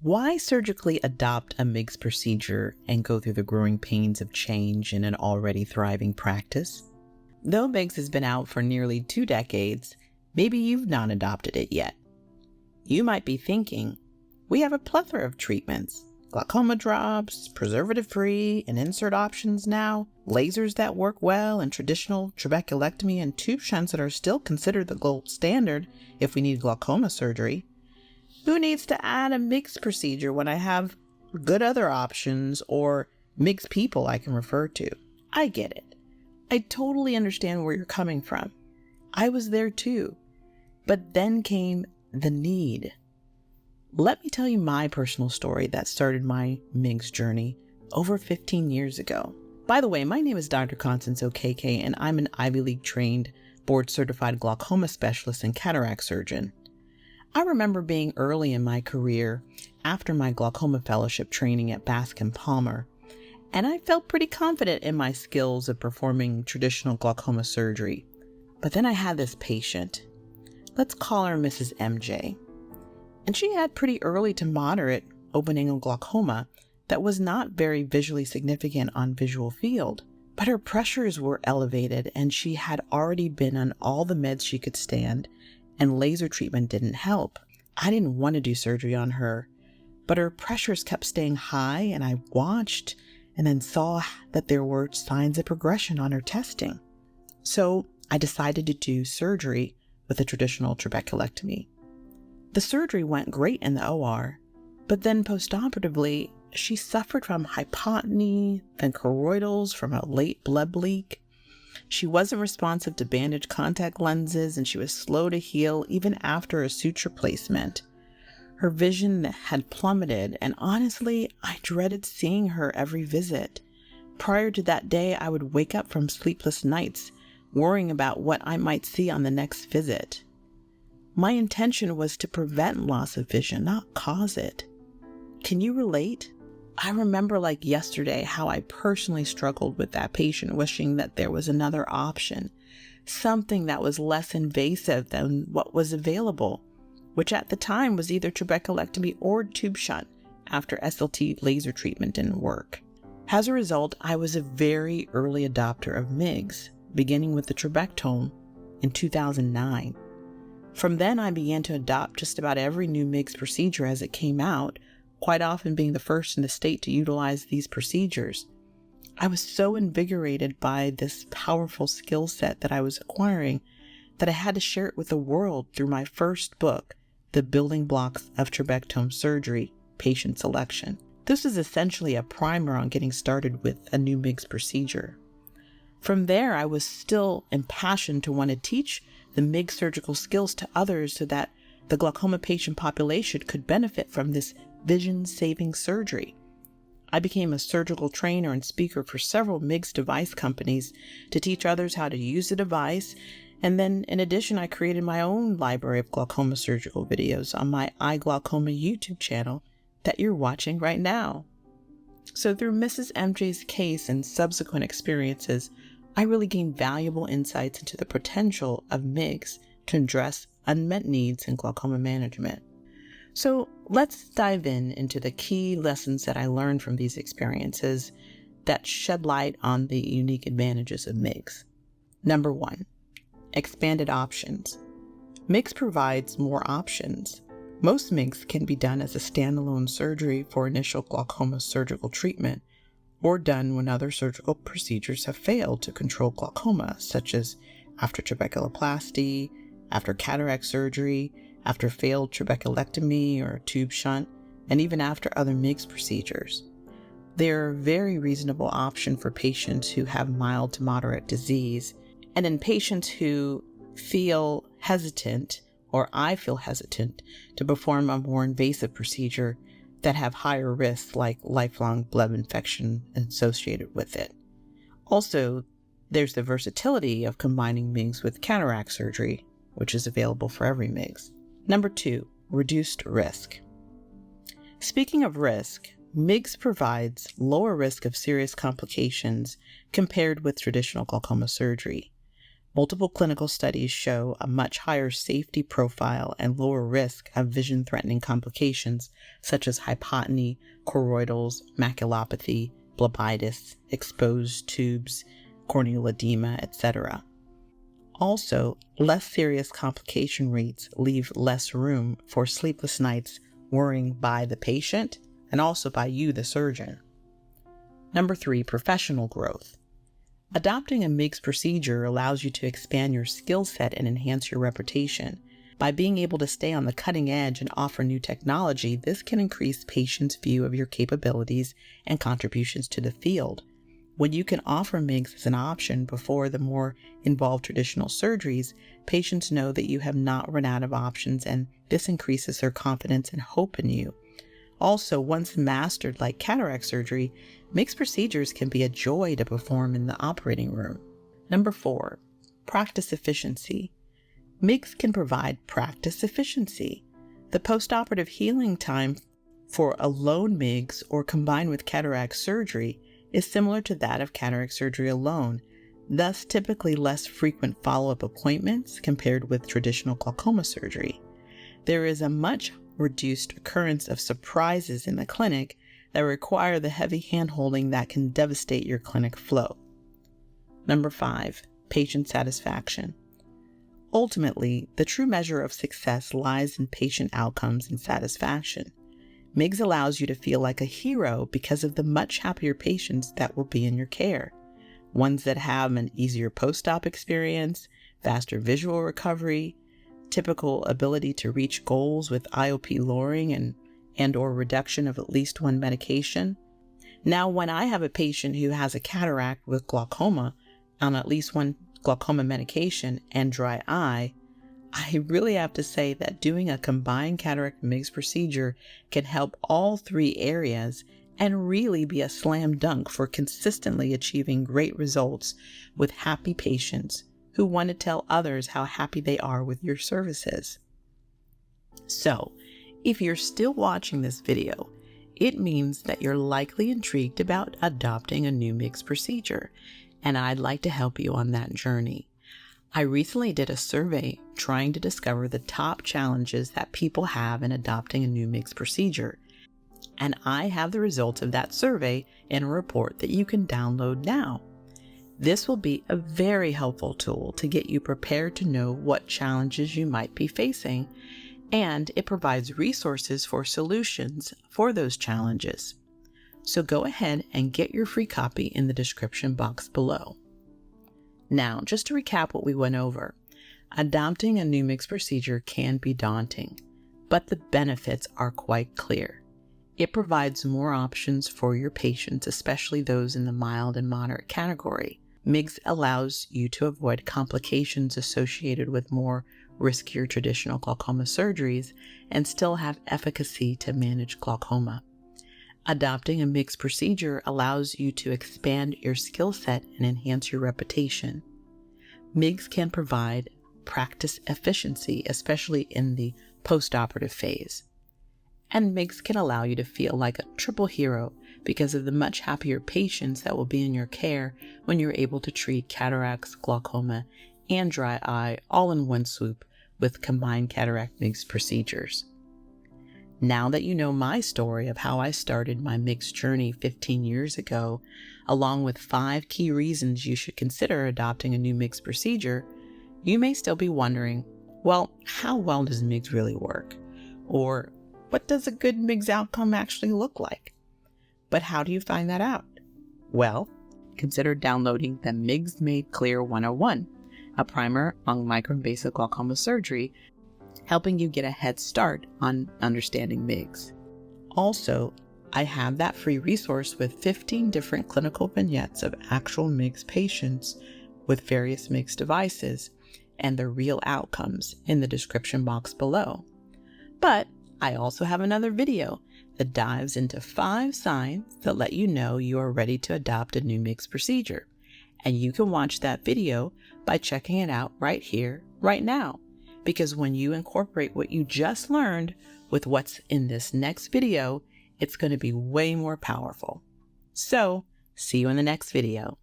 Why surgically adopt a MIGS procedure and go through the growing pains of change in an already thriving practice? Though MIGS has been out for nearly 2 decades, maybe you've not adopted it yet. You might be thinking, we have a plethora of treatments, glaucoma drops, preservative-free and insert options now, lasers that work well, and traditional trabeculectomy and tube shunts that are still considered the gold standard if we need glaucoma surgery. Who needs to add a MIGS procedure when I have good other options or MIGS people I can refer to? I get it. I totally understand where you're coming from. I was there too. But then came the need. Let me tell you my personal story that started my MIGS journey over 15 years ago. By the way, my name is Dr. Constance Okeke, and I'm an Ivy League trained, board certified glaucoma specialist and cataract surgeon. I remember being early in my career after my glaucoma fellowship training at Bascom Palmer, and I felt pretty confident in my skills of performing traditional glaucoma surgery. But then I had this patient. Let's call her Mrs. MJ. And she had pretty early to moderate open-angle glaucoma that was not very visually significant on visual field. But her pressures were elevated, and she had already been on all the meds she could stand, and laser treatment didn't help. I didn't want to do surgery on her, but her pressures kept staying high, and I watched and then saw that there were signs of progression on her testing. So I decided to do surgery with a traditional trabeculectomy. The surgery went great in the OR, but then postoperatively, she suffered from hypotony, then choroidals from a late blood leak. She wasn't responsive to bandage contact lenses, and she was slow to heal even after a suture placement. Her vision had plummeted, and honestly, I dreaded seeing her every visit. Prior to that day, I would wake up from sleepless nights, worrying about what I might see on the next visit. My intention was to prevent loss of vision, not cause it. Can you relate? I remember like yesterday how I personally struggled with that patient, wishing that there was another option, something that was less invasive than what was available, which at the time was either trabeculectomy or tube shunt after SLT laser treatment didn't work. As a result, I was a very early adopter of MIGS, beginning with the trabectome in 2009. From then, I began to adopt just about every new MIGS procedure as it came out, quite often being the first in the state to utilize these procedures. I was so invigorated by this powerful skill set that I was acquiring that I had to share it with the world through my first book, The Building Blocks of Trabectome Surgery, Patient Selection. This is essentially a primer on getting started with a new MIGS procedure. From there, I was still impassioned to want to teach the MIGS surgical skills to others so that the glaucoma patient population could benefit from this vision-saving surgery. I became a surgical trainer and speaker for several MIGS device companies to teach others how to use the device, and then in addition, I created my own library of glaucoma surgical videos on my iGlaucoma YouTube channel that you're watching right now. So through Mrs. MJ's case and subsequent experiences, I really gained valuable insights into the potential of MIGS to address unmet needs in glaucoma management. So let's dive into the key lessons that I learned from these experiences that shed light on the unique advantages of MIGS. Number 1, expanded options. MIGS provides more options. Most MIGS can be done as a standalone surgery for initial glaucoma surgical treatment, or done when other surgical procedures have failed to control glaucoma, such as after trabeculoplasty, after cataract surgery, after failed trabeculectomy or tube shunt, and even after other MIGS procedures. They're a very reasonable option for patients who have mild to moderate disease, and in patients who feel hesitant, or I feel hesitant, to perform a more invasive procedure that have higher risks like lifelong blood infection associated with it. Also, there's the versatility of combining MIGS with cataract surgery, which is available for every MIGS. Number 2, reduced risk. Speaking of risk, MIGS provides lower risk of serious complications compared with traditional glaucoma surgery. Multiple clinical studies show a much higher safety profile and lower risk of vision-threatening complications such as hypotony, choroidals, maculopathy, phlebitis, exposed tubes, corneal edema, etc. Also, less serious complication rates leave less room for sleepless nights worrying by the patient and also by you, the surgeon. Number 3, professional growth. Adopting a MIGS procedure allows you to expand your skill set and enhance your reputation. By being able to stay on the cutting edge and offer new technology, this can increase patients' view of your capabilities and contributions to the field. When you can offer MIGS as an option before the more involved traditional surgeries, patients know that you have not run out of options, and this increases their confidence and hope in you. Also, once mastered like cataract surgery, MIGS procedures can be a joy to perform in the operating room. Number 4, practice efficiency. MIGS can provide practice efficiency. The postoperative healing time for a lone MIGS or combined with cataract surgery is similar to that of cataract surgery alone, thus typically less frequent follow-up appointments compared with traditional glaucoma surgery. There is a much reduced occurrence of surprises in the clinic that require the heavy hand-holding that can devastate your clinic flow. Number 5, patient satisfaction. Ultimately, the true measure of success lies in patient outcomes and satisfaction. MIGS allows you to feel like a hero because of the much happier patients that will be in your care. Ones that have an easier post-op experience, faster visual recovery, typical ability to reach goals with IOP lowering and or reduction of at least one medication. Now, when I have a patient who has a cataract with glaucoma on at least one glaucoma medication and dry eye, I really have to say that doing a combined cataract MIGS procedure can help all 3 areas and really be a slam dunk for consistently achieving great results with happy patients who want to tell others how happy they are with your services. So, if you're still watching this video, it means that you're likely intrigued about adopting a new MIGS procedure, and I'd like to help you on that journey. I recently did a survey trying to discover the top challenges that people have in adopting a new MIGS procedure, and I have the results of that survey in a report that you can download now. This will be a very helpful tool to get you prepared to know what challenges you might be facing, and it provides resources for solutions for those challenges. So go ahead and get your free copy in the description box below. Now, just to recap what we went over, adopting a new MIGS procedure can be daunting, but the benefits are quite clear. It provides more options for your patients, especially those in the mild and moderate category. MIGS allows you to avoid complications associated with more riskier traditional glaucoma surgeries and still have efficacy to manage glaucoma. Adopting a MIGS procedure allows you to expand your skill set and enhance your reputation. MIGS can provide practice efficiency, especially in the postoperative phase. And MIGS can allow you to feel like a triple hero because of the much happier patients that will be in your care when you're able to treat cataracts, glaucoma, and dry eye all in one swoop with combined cataract MIGS procedures. Now that you know my story of how I started my MIGS journey 15 years ago, along with 5 key reasons you should consider adopting a new MIGS procedure, you may still be wondering, well, how well does MIGS really work? Or what does a good MIGS outcome actually look like? But how do you find that out? Well, consider downloading the MIGS Made Clear 101, a primer on micro-invasive glaucoma surgery, helping you get a head start on understanding MIGS. Also, I have that free resource with 15 different clinical vignettes of actual MIGS patients with various MIGS devices and the real outcomes in the description box below. But I also have another video that dives into 5 signs that let you know you are ready to adopt a new MIGS procedure. And you can watch that video by checking it out right here, right now. Because when you incorporate what you just learned with what's in this next video, it's going to be way more powerful. So, see you in the next video.